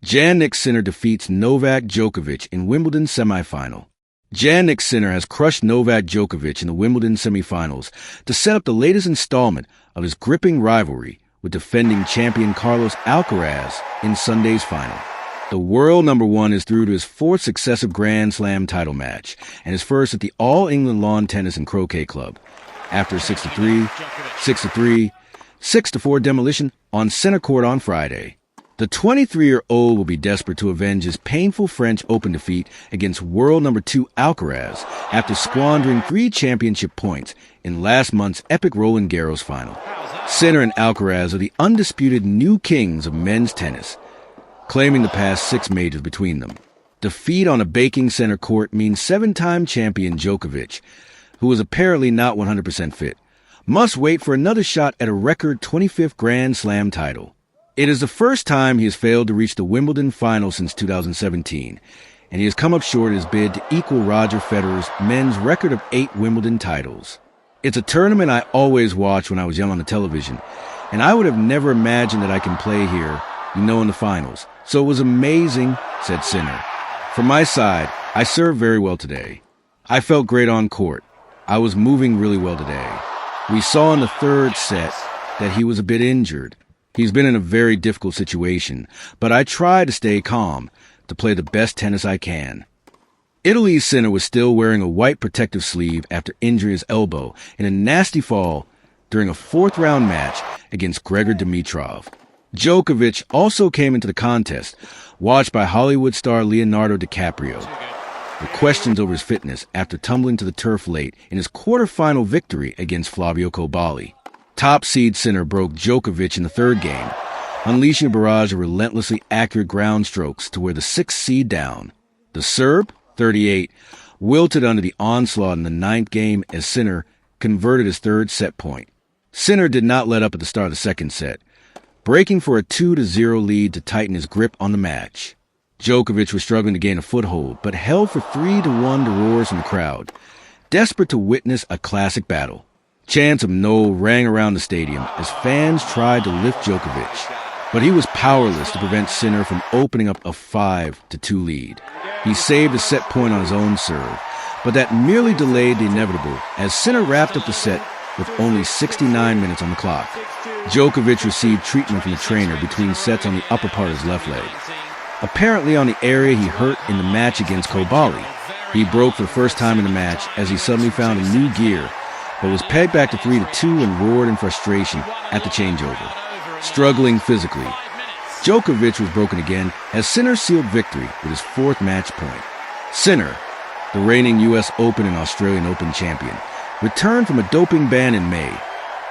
Jannik Sinner defeats Novak Djokovic in Wimbledon semifinal. Jannik Sinner has crushed Novak Djokovic in the Wimbledon semifinals to set up the latest installment of his gripping rivalry with defending champion Carlos Alcaraz in Sunday's final. The world number one is through to his fourth successive Grand Slam title match and his first at the All England Lawn Tennis and Croquet Club. After a 6-3, 6-3, 6-4 demolition on center court on Friday. The 23-year-old will be desperate to avenge his painful French Open defeat against world number 2 Alcaraz after squandering 3 championship points in last month's epic Roland Garros final. Sinner and Alcaraz are the undisputed new kings of men's tennis, claiming the past 6 majors between them. Defeat on a baking center court means 7-time champion Djokovic, who is apparently not 100% fit, must wait for another shot at a record 25th Grand Slam title. It is the first time he has failed to reach the Wimbledon final since 2017, and he has come up short in his bid to equal Roger Federer's men's record of 8 Wimbledon titles. It's a tournament I always watched when I was young on the television, and I would have never imagined that I can play here, in the finals. So it was amazing, said Sinner. From my side, I served very well today. I felt great on court. I was moving really well today. We saw in the third set that he was a bit injured. He's been in a very difficult situation, but I try to stay calm, to play the best tennis I can. Italy's Sinner was still wearing a white protective sleeve after injuring his elbow in a nasty fall during a 4th-round match against Gregor Dimitrov. Djokovic also came into the contest, watched by Hollywood star Leonardo DiCaprio, with questions over his fitness after tumbling to the turf late in his quarterfinal victory against Flavio Coballi. Top seed Sinner broke Djokovic in the 3rd game, unleashing a barrage of relentlessly accurate ground strokes to wear the 6th seed down. The Serb, 38, wilted under the onslaught in the 9th game as Sinner converted his 3rd set point. Sinner did not let up at the start of the 2nd set, breaking for a 2-0 lead to tighten his grip on the match. Djokovic was struggling to gain a foothold, but held for 3-1 to roars from the crowd, desperate to witness a classic battle. Chants of "no" rang around the stadium as fans tried to lift Djokovic, but he was powerless to prevent Sinner from opening up a 5-2 lead. He saved a set point on his own serve, but that merely delayed the inevitable as Sinner wrapped up the set with only 69 minutes on the clock. Djokovic received treatment from the trainer between sets on the upper part of his left leg, apparently on the area he hurt in the match against Coballi. He broke for the first time in the match as he suddenly found a new gear, but was pegged back to 3-2 and roared in frustration at the changeover. Struggling physically, Djokovic was broken again as Sinner sealed victory with his 4th match point. Sinner, the reigning U.S. Open and Australian Open champion, returned from a doping ban in May,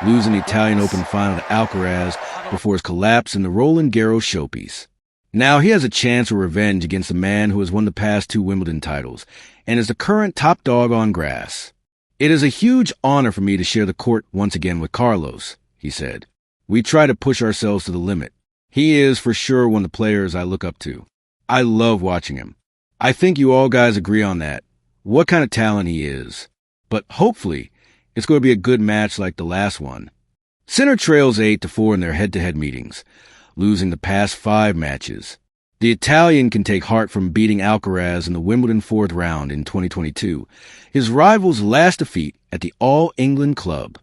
losing the Italian Open final to Alcaraz before his collapse in the Roland Garros showpiece. Now he has a chance for revenge against the man who has won the past 2 Wimbledon titles and is the current top dog on grass. "It is a huge honor for me to share the court once again with Carlos," he said. "We try to push ourselves to the limit. He is for sure one of the players I look up to. I love watching him. I think you all guys agree on that, what kind of talent he is. But hopefully, it's going to be a good match like the last one." Sinner trails 8-4 in their head-to-head meetings, losing the past 5 matches. The Italian can take heart from beating Alcaraz in the Wimbledon 4th round in 2022, his rival's last defeat at the All England Club.